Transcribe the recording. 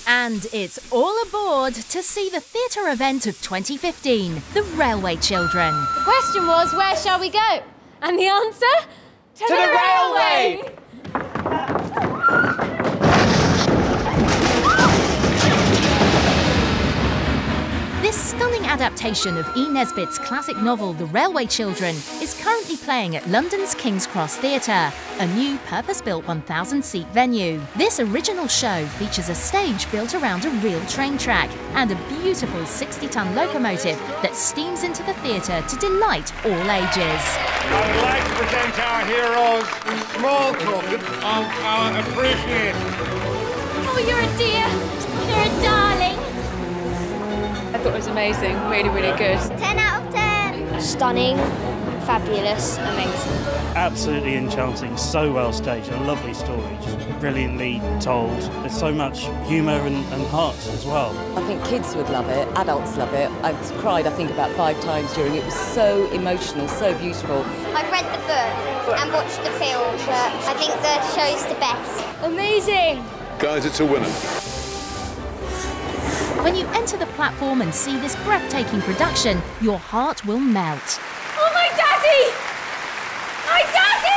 And it's all aboard to see the theatre event of 2015, The Railway Children. The question was, where shall we go? And the answer? To the railway! This stunning adaptation of E. Nesbit's classic novel The Railway Children is currently playing at London's King's Cross Theatre, a new purpose-built 1,000-seat venue. This original show features a stage built around a real train track and a beautiful 60-ton locomotive that steams into the theatre to delight all ages. I would like to present our heroes small token of our appreciation. Oh, you're a dear. You're a darling. I thought it was amazing, really, really good. 10 out of 10. Stunning, fabulous, amazing. Absolutely enchanting, so well staged, a lovely story, just brilliantly told. There's so much humour and heart as well. I think kids would love it, adults love it. I've cried, I think, about 5 times during it. It was so emotional, so beautiful. I've read the book and watched the film, but I think the show's the best. Amazing. Guys, it's a winner. When you enter the platform and see this breathtaking production, your heart will melt. Oh, my daddy! My daddy!